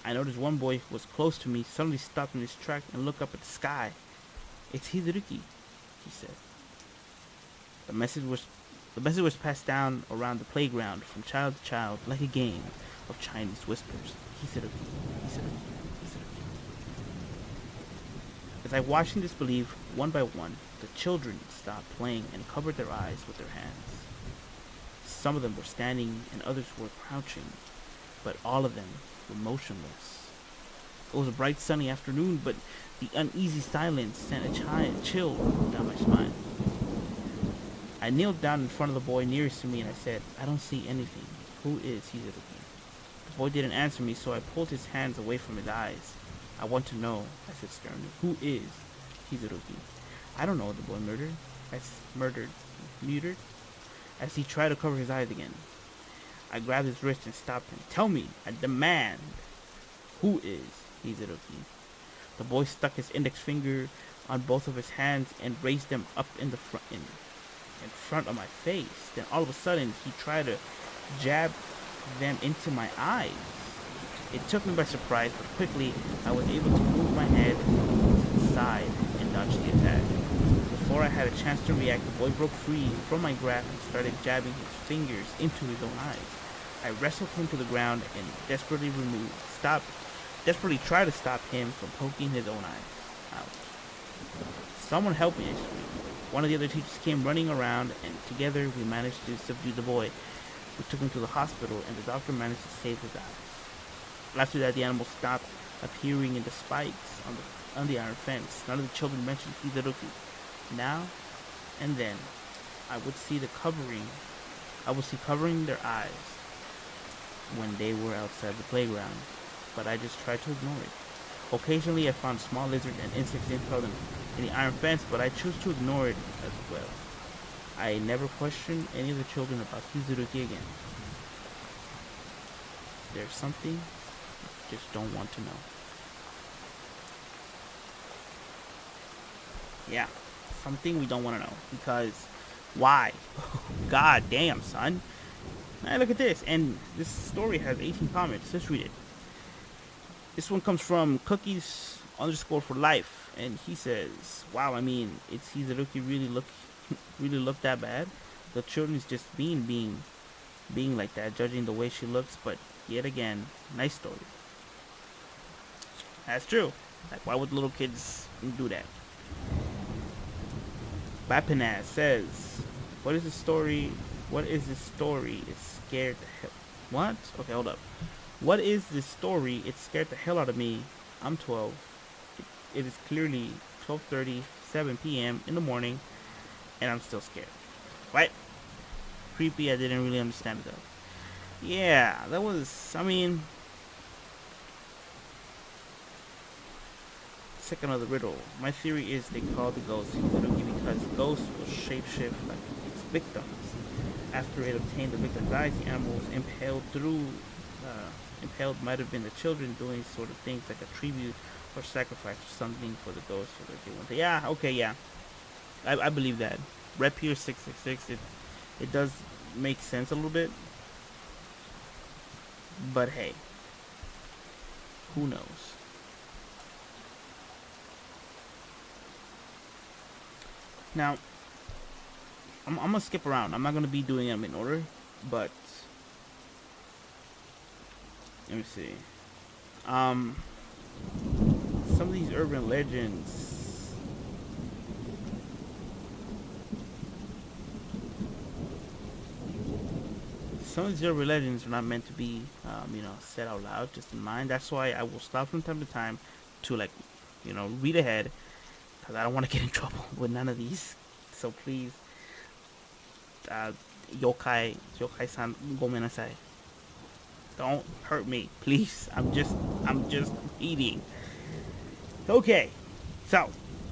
I noticed one boy who was close to me suddenly stopped in his track and looked up at the sky. It's Hisaruki, he said. The message was passed down around the playground from child to child like a game of Chinese whispers. Hisaruki, Hisaruki, Hisaruki. As I watched in disbelief, one by one, the children stopped playing and covered their eyes with their hands. Some of them were standing and others were crouching, but all of them were motionless. It was a bright sunny afternoon, but the uneasy silence sent a chill down my spine. I kneeled down in front of the boy nearest to me and I said, I don't see anything. Who is Hisaruki? The boy didn't answer me, so I pulled his hands away from his eyes. I want to know, I said sternly. Who is Hisaruki? I don't know, the boy muttered, as he tried to cover his eyes again. I grabbed his wrist and stopped him. Tell me, I demand, who is Hisaruki? The boy stuck his index finger on both of his hands and raised them up in front of my face. Then all of a sudden, he tried to jab them into my eyes. It took me by surprise, but quickly I was able to move my head to the side and dodge the attack. Before I had a chance to react, the boy broke free from my grasp and started jabbing his fingers into his own eyes. I wrestled him to the ground and desperately tried to stop him from poking his own eyes out. Someone help me, I screamed. One of the other teachers came running around, and together we managed to subdue the boy. We took him to the hospital, and the doctor managed to save his eyes. After that, the animal stopped appearing in the spikes on the iron fence. None of the children mentioned Kizaruki. Now and then, I would see covering their eyes when they were outside the playground, but I just tried to ignore it. Occasionally, I found small lizards and insects impaled in the iron fence, but I chose to ignore it as well. I never questioned any of the children about Kizaruki again. There's something I just don't want to know. Yeah, something we don't want to know. Because, why? God damn, son. Hey, look at this. And this story has 18 comments. Let's read it. This one comes from cookies_for life. And he says, wow, I mean, it's Kizaruki really look that bad? The children's just being like that, judging the way she looks, but yet again, nice story. That's true. Like, why would little kids do that? Bapinaz says, what is the story? It's scared the hell. What? Okay, hold up. What is this story? It scared the hell out of me. I'm 12. It is clearly 12:37 p.m. in the morning, and I'm still scared. What? Creepy. I didn't really understand it though. Yeah, that was. I mean, second of the riddle. My theory is they call the ghost Kizaruki because ghosts will shapeshift like its victims. After it obtained the victim's eyes, the animal was impaled might have been the children doing sort of things like a tribute or sacrifice or something for the ghost so that they want to. Yeah, okay, yeah. I believe that. Rep here 666, it does make sense a little bit. But hey, who knows? Now, I'm gonna skip around. I'm not gonna be doing them in order, but let me see. Some of these urban legends. Some of these urban legends are not meant to be, said out loud, just in mind. That's why I will stop from time to time to, like, read ahead, because I don't want to get in trouble with none of these. So please, yokai-san, gomenasai. Don't hurt me, please. I'm just eating. Okay, so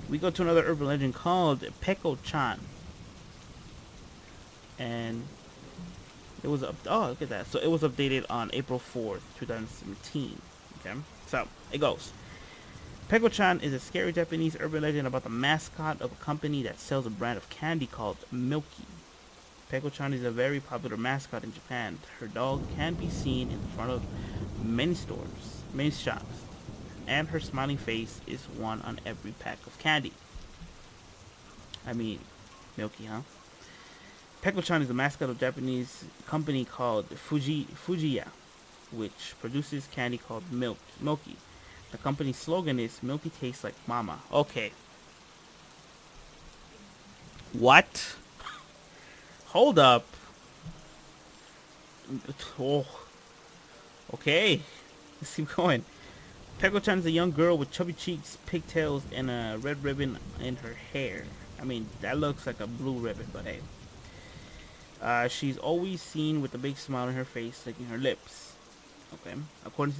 we go to another urban legend called Peko-chan, and it was look at that. So it was updated on April 4th, 2017. Okay, so it goes. Peko-chan is a scary Japanese urban legend about the mascot of a company that sells a brand of candy called Milky. Peko-chan is a very popular mascot in Japan. Her dog can be seen in front of many shops, and her smiling face is one on every pack of candy. I mean, Milky, huh? Peko-chan is the mascot of a Japanese company called Fujiya, which produces candy called Milky. The company's slogan is "Milky tastes like mama." Okay. What? Hold up. Oh. Okay. Let's keep going. Peko-chan is a young girl with chubby cheeks, pigtails, and a red ribbon in her hair. I mean, that looks like a blue ribbon, but hey. She's always seen with a big smile on her face, licking her lips. Okay. According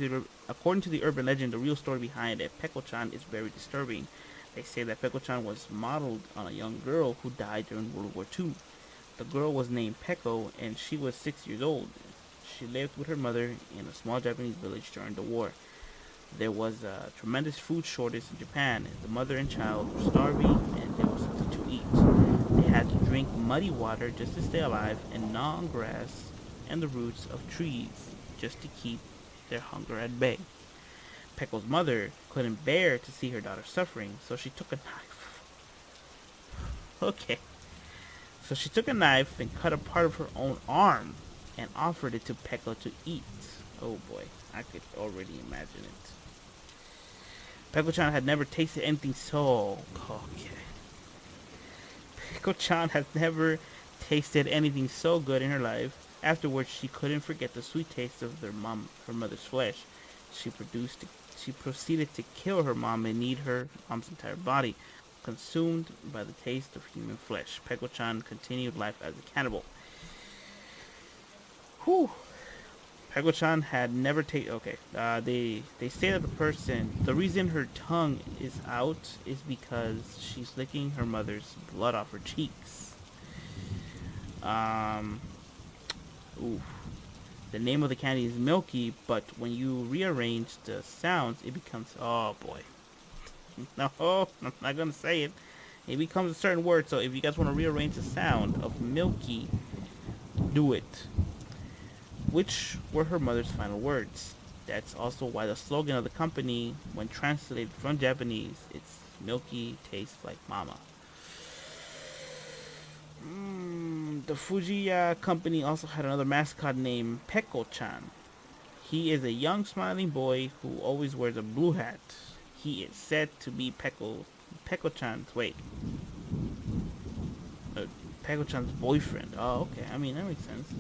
to the urban legend, the real story behind it, Peko-chan is very disturbing. They say that Peko-chan was modeled on a young girl who died during World War II. The girl was named Peko, and she was 6 years old. She lived with her mother in a small Japanese village during the war. There was a tremendous food shortage in Japan. The mother and child were starving, and there was something to eat. They had to drink muddy water just to stay alive, and gnaw on grass and the roots of trees just to keep their hunger at bay. Peko's mother couldn't bear to see her daughter suffering, so she took a knife. Okay. So she took a knife and cut a part of her own arm and offered it to Peko to eat. Oh boy, I could already imagine it. Peko-chan had never tasted anything so... Okay. Peko-chan has never tasted anything so good in her life. Afterwards, she couldn't forget the sweet taste of her mother's flesh. She produced, she proceeded to kill her mom and eat her mom's entire body, consumed by the taste of human flesh. Peko-chan continued life as a cannibal. Whew. Peko-chan had never taken. Okay, they say that the reason her tongue is out is because she's licking her mother's blood off her cheeks. Um, ooh. The name of the candy is Milky, but when you rearrange the sounds, it becomes. Oh boy. No, I'm not gonna say it. It becomes a certain word. So if you guys want to rearrange the sound of Milky, do it. Which were her mother's final words. That's also why the slogan of the company, when translated from Japanese, it's Milky tastes like mama. The Fujiya company also had another mascot named Peko-chan. He is a young smiling boy who always wears a blue hat. He is said to be Peko-chan's uh, Peko-chan's boyfriend. Oh, okay. I mean, that makes sense.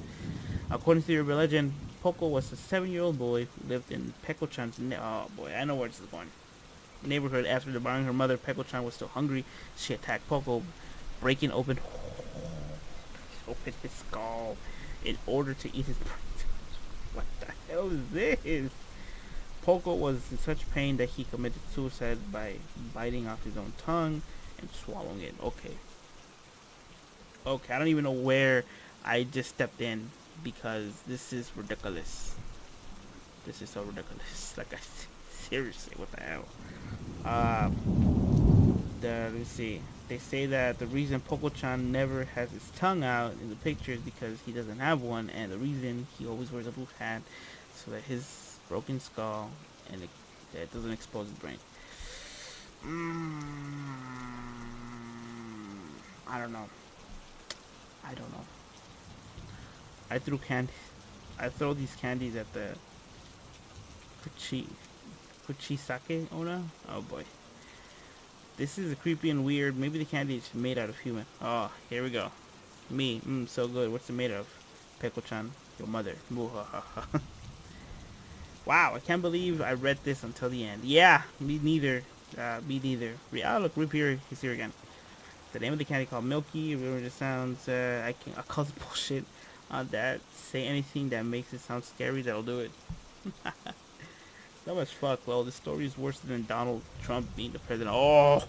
According to the urban legend, Poco was a 7-year-old boy who lived in Peko-chan's oh boy, I know where this is going. Neighborhood. After devouring her mother, Peko-chan was still hungry. She attacked Poco, breaking open his skull in order to eat his brains. What the hell is this? Poco was in such pain that he committed suicide by biting off his own tongue and swallowing it. Okay, I don't even know where I just stepped in because this is ridiculous. This is so ridiculous. Like, seriously, what the hell? Let me see. They say that the reason Poko-chan never has his tongue out in the picture is because he doesn't have one, and the reason he always wears a blue hat so that his broken skull and that doesn't expose his brain. I don't know. I throw these candies at the Kuchisake owner. Oh boy. This is creepy and weird. Maybe the candy is made out of human. Oh, here we go. Me. So good. What's it made of? Peko-chan, your mother. Wow, I can't believe I read this until the end. Yeah, me neither. Me neither. Look, Rip here. He's here again. The name of the candy called Milky. Remember the sounds. I call it bullshit on that. Say anything that makes it sound scary. That'll do it. Dumb as fuck. Well, this story is worse than Donald Trump being the president. Oh,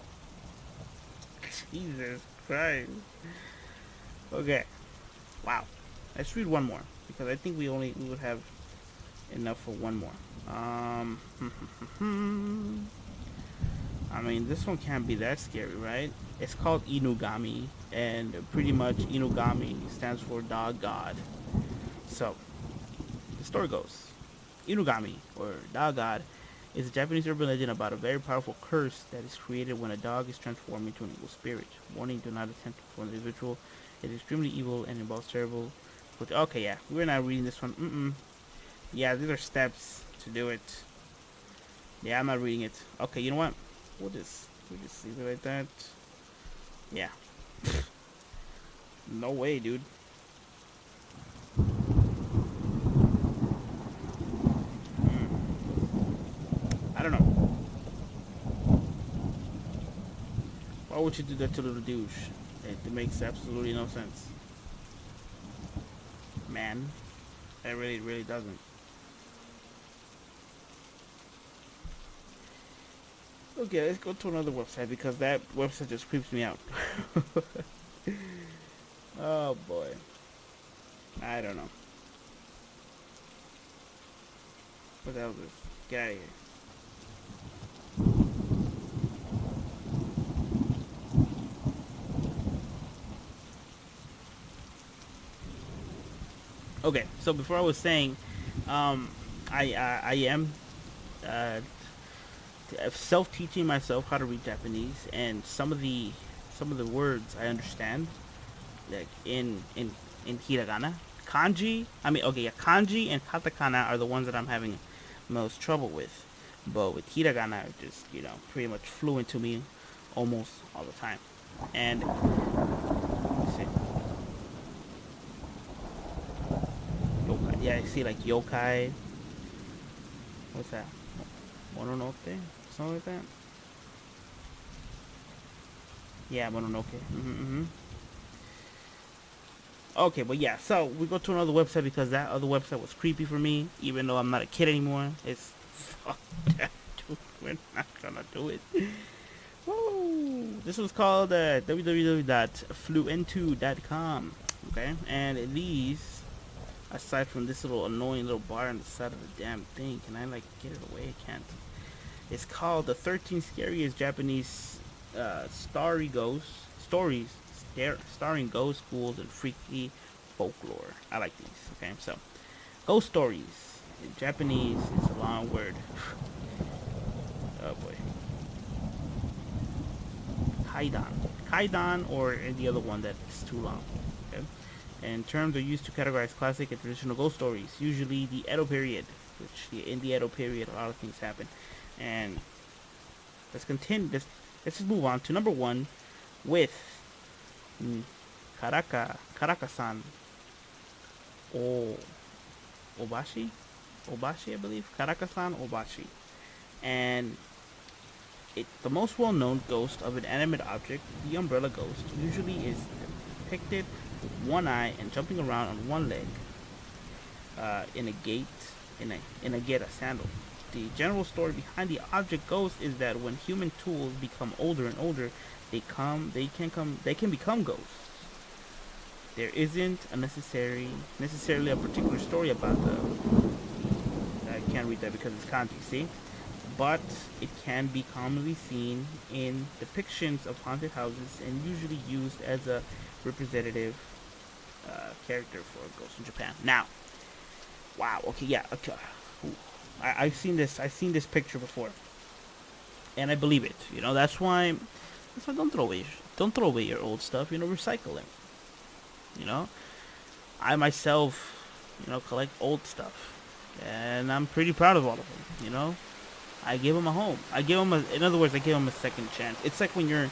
Jesus Christ. Okay. Wow. Let's read one more because I think we would have enough for one more. I mean, this one can't be that scary, right? It's called Inugami, and pretty much Inugami stands for dog god. So, the story goes. Inugami, or dog god, is a Japanese urban legend about a very powerful curse that is created when a dog is transformed into an evil spirit. Warning, do not attempt to perform the ritual. It is extremely evil and involves terrible... Okay, yeah, we're not reading this one. Yeah, these are steps to do it. Yeah, I'm not reading it. Okay, you know what? We'll just leave it like that. Yeah. No way, dude. I don't know. Why would you do that to little douche? It makes absolutely no sense. Man. It really, really doesn't. Okay, let's go to another website because that website just creeps me out. Oh boy. I don't know. What the hell is this? Get out of here. Okay, so before I was saying, I am self-teaching myself how to read Japanese, and some of the words I understand, like in hiragana, kanji. I mean, okay, yeah, kanji and katakana are the ones that I'm having most trouble with, but with hiragana, just pretty much fluent to me almost all the time, and yeah, I see like yokai. What's that? Mononoke? Something like that? Yeah, Mononoke. Okay, but yeah, so we go to another website because that other website was creepy for me, even though I'm not a kid anymore. It's fuck that, dude. We're not gonna do it. Woo! This was called www.fluentu.com. Okay, and these, aside from this little annoying little bar on the side of the damn thing, can I like get it away? I can't. It's called the 13 Scariest Japanese Starry Ghosts Stories starring ghost schools and freaky folklore. I like these. Okay, so ghost stories in Japanese is a long word. Oh boy, kaidan, kaidan, or the other one that is too long. Okay, and terms are used to categorize classic and traditional ghost stories. Usually the Edo period, which in the Edo period a lot of things happen. And let's continue. Let's just move on to number one with Karaka-san o Obashi, I believe. Karaka-san Obashi, and the most well-known ghost of an animate object, the umbrella ghost, usually is depicted with one eye and jumping around on one leg, in a gate, in a geta sandal. The general story behind the object ghost is that when human tools become older and older, they can become ghosts. There isn't a necessarily a particular story about the. I can't read that because it's kanji. See, but it can be commonly seen in depictions of haunted houses and usually used as a representative character for ghosts in Japan. Now, wow. Okay, yeah. Okay. I've seen this. I've seen this picture before, and I believe it. You know, that's why. That's why don't throw away your old stuff. You know, recycle it. You know, I myself, you know, collect old stuff, and I'm pretty proud of all of them. You know, I give them a home. I give them in other words, I give them a second chance. It's like when you're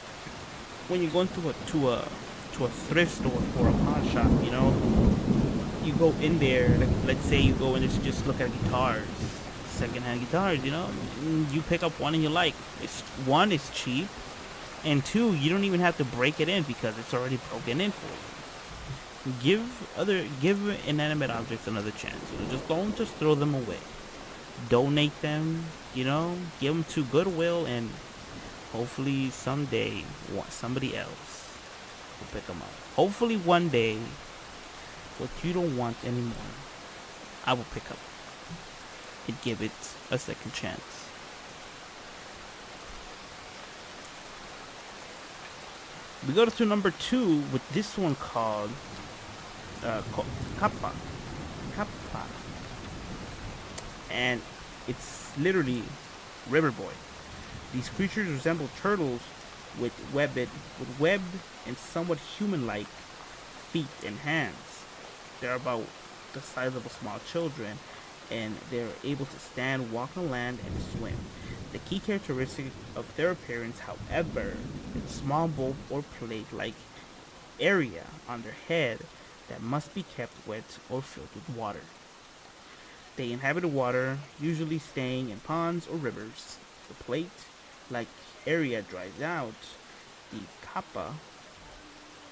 going to a thrift store or a pawn shop. You know, you go in there. Like, let's say you go in there to just look at guitars, secondhand guitars. You know, you pick up one and you like. It's cheap, and two, you don't even have to break it in because it's already broken in for you. Give inanimate objects another chance. You know, just throw them away. Donate them. You know, give them to Goodwill, and hopefully someday somebody else will pick them up. Hopefully one day, what you don't want anymore, I will pick up and give it a second chance. We go to number two with this one called Kappa. Kappa. And it's literally River Boy. These creatures resemble turtles with webbed and somewhat human-like feet and hands. They're about the size of a small children, and they're able to stand, walk on land, and swim. The key characteristic of their appearance, however, is a small bulb or plate-like area on their head that must be kept wet or filled with water. They inhabit water, usually staying in ponds or rivers. If the plate-like area dries out, the kappa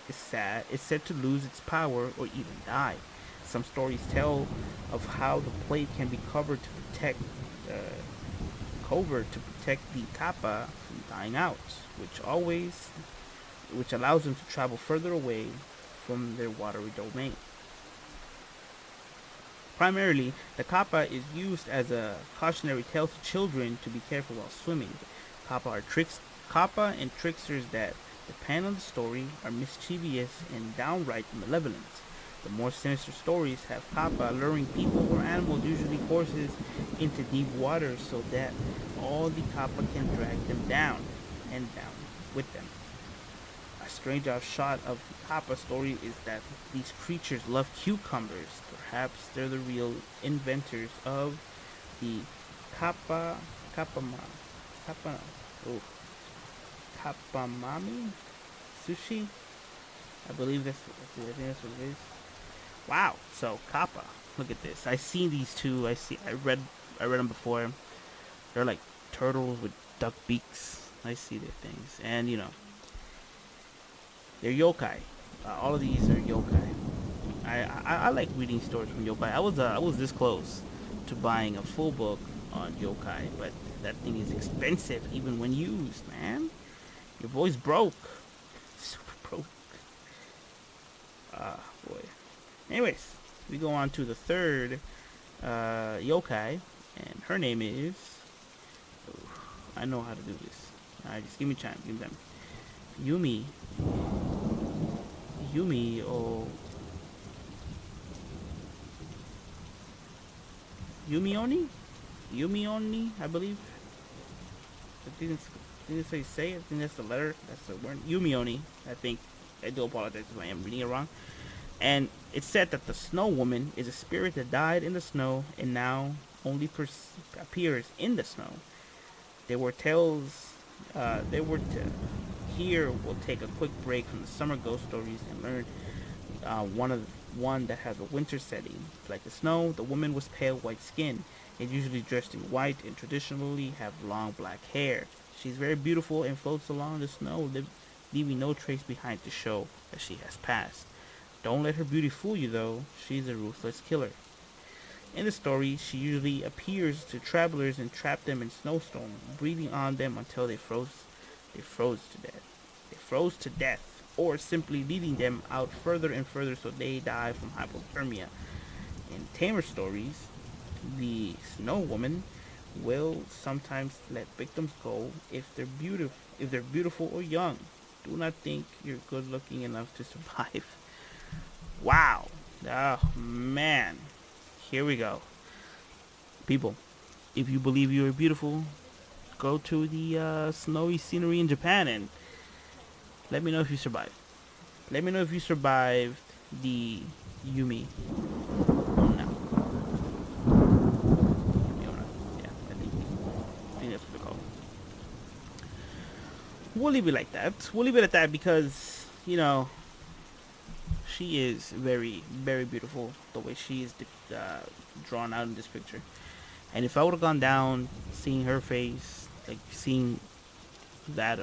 is said to lose its power or even die. Some stories tell of how the plate can be covered to protect the kappa from dying out, which allows them to travel further away from their watery domain. Primarily, the kappa is used as a cautionary tale to children to be careful while swimming. Kappa and tricksters that depend on the story are mischievous and downright malevolent. The more sinister stories have kappa luring people or animals, usually horses, into deep water so that all the kappa can drag them down with them. A strange outshot of the kappa story is that these creatures love cucumbers. Perhaps they're the real inventors of the kappa kappamami sushi. I think that's what it is. Wow, so kappa. Look at this. I seen these two. I read them before. They're like turtles with duck beaks. I see their things, and they're yokai. All of these are yokai. I like reading stories from yokai. I was this close to buying a full book on yokai, but that thing is expensive even when used, man. Your boy's broke. Super broke. Ah, boy. Anyways, we go on to the third yokai, and her name is. Oh, I know how to do this. Alright, just give me time. Give me time. Yumi. Yumi. Oh. Yumi Oni? Yumi Oni, I believe. I didn't say it. I think that's the letter. That's the word. Yumi Oni, I think. I do apologize if I am reading it wrong. And it's said that the Snow Woman is a spirit that died in the snow and now only appears in the snow. There were tales. Here we'll take a quick break from the summer ghost stories and learn one that has a winter setting. Like the snow, the woman was pale white skin and usually dressed in white and traditionally have long black hair. She's very beautiful and floats along the snow, leaving no trace behind to show that she has passed. Don't let her beauty fool you though, she's a ruthless killer. In the story, she usually appears to travelers and traps them in snowstorm, breathing on them until they froze to death. They froze to death, or simply leading them out further and further so they die from hypothermia. In tamer stories, the Snow Woman will sometimes let victims go if they're beautiful or young. Do not think you're good looking enough to survive. Wow. Oh man. Here we go. People, if you believe you are beautiful, go to the snowy scenery in Japan and let me know if you survived. Let me know if you survived the Yumi. No. Yeah, I think that's what they're called. We'll leave it like that. We'll leave it at that because, she is very, very beautiful the way she is drawn out in this picture. And if I would have gone down, seeing her face, like seeing that,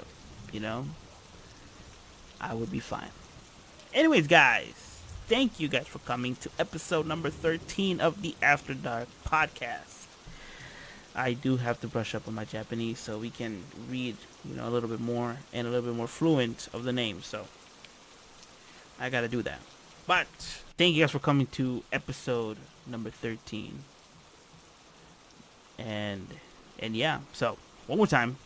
I would be fine. Anyways, guys, thank you guys for coming to episode number 13 of the After Dark podcast. I do have to brush up on my Japanese so we can read, a little bit more and a little bit more fluent of the name. So I gotta do that. But thank you guys for coming to episode number 13. And yeah, so one more time.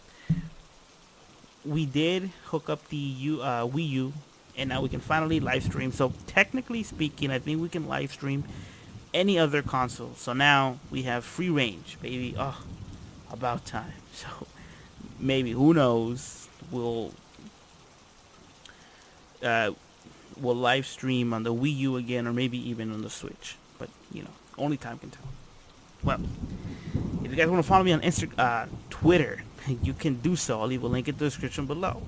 We did hook up the Wii U, and now we can finally live stream. So technically speaking, I think we can live stream any other console. So now we have free range, baby. Oh, about time. So maybe, who knows, we'll live stream on the Wii U again, or maybe even on the Switch. But only time can tell. Well, if you guys want to follow me on Twitter, you can do so. I'll leave a link in the description below.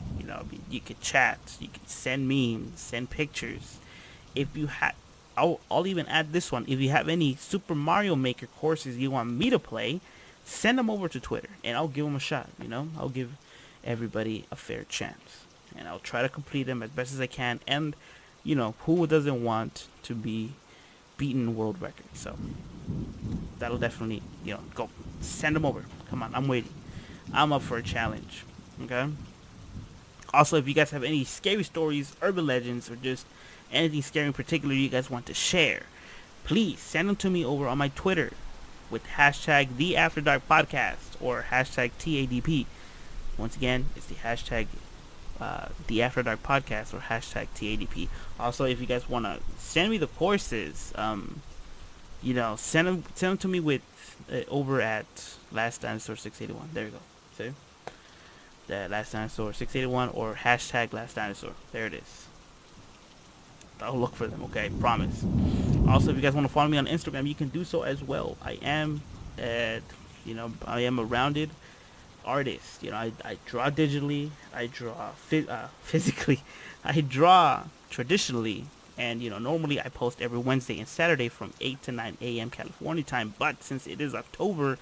You can chat, you can send memes, send pictures. If you have, I'll even add this one. If you have any Super Mario Maker courses you want me to play, send them over to Twitter, and I'll give them a shot. I'll give everybody a fair chance, and I'll try to complete them as best as I can. And who doesn't want to be beaten world record? So that'll definitely, go send them over. Come on, I'm waiting. I'm up for a challenge. Okay. Also, if you guys have any scary stories, urban legends, or just anything scary in particular you guys want to share, please send them to me over on my Twitter with hashtag the After Dark Podcast or hashtag TADP. Once again, it's the hashtag the After Dark Podcast or hashtag TADP. Also, if you guys want to send me the courses, send them to me with over at Last Dinosaur 681. There you go. See? The Last Dinosaur 681 or hashtag Last Dinosaur. There it is. I'll look for them, okay? Promise. Also, if you guys want to follow me on Instagram, you can do so as well. I am a rounded artist. I draw digitally. I draw physically. I draw traditionally. And, normally I post every Wednesday and Saturday from 8 to 9 a.m. California time. But since it is October,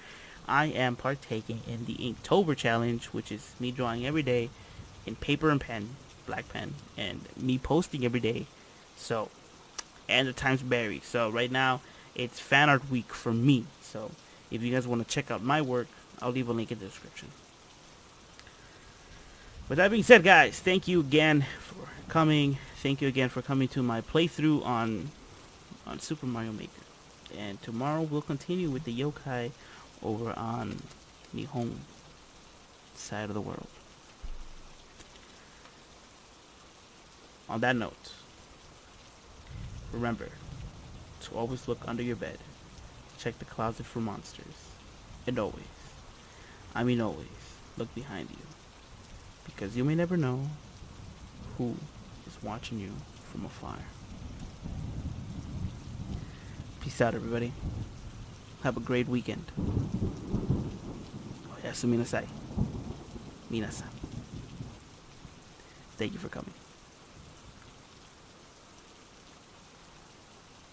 I am partaking in the Inktober challenge, which is me drawing every day in paper and pen, black pen, and me posting every day. So, and the times vary. So right now, it's fan art week for me. So if you guys want to check out my work, I'll leave a link in the description. With that being said, guys, thank you again for coming. Thank you again for coming to my playthrough on Super Mario Maker. And tomorrow we'll continue with the yokai over on Nihon side of the world. On that note, remember to always look under your bed, check the closet for monsters, and always, look behind you. Because you may never know who is watching you from afar. Peace out, everybody. Have a great weekend. Oyasu minasai. Minasan. Thank you for coming.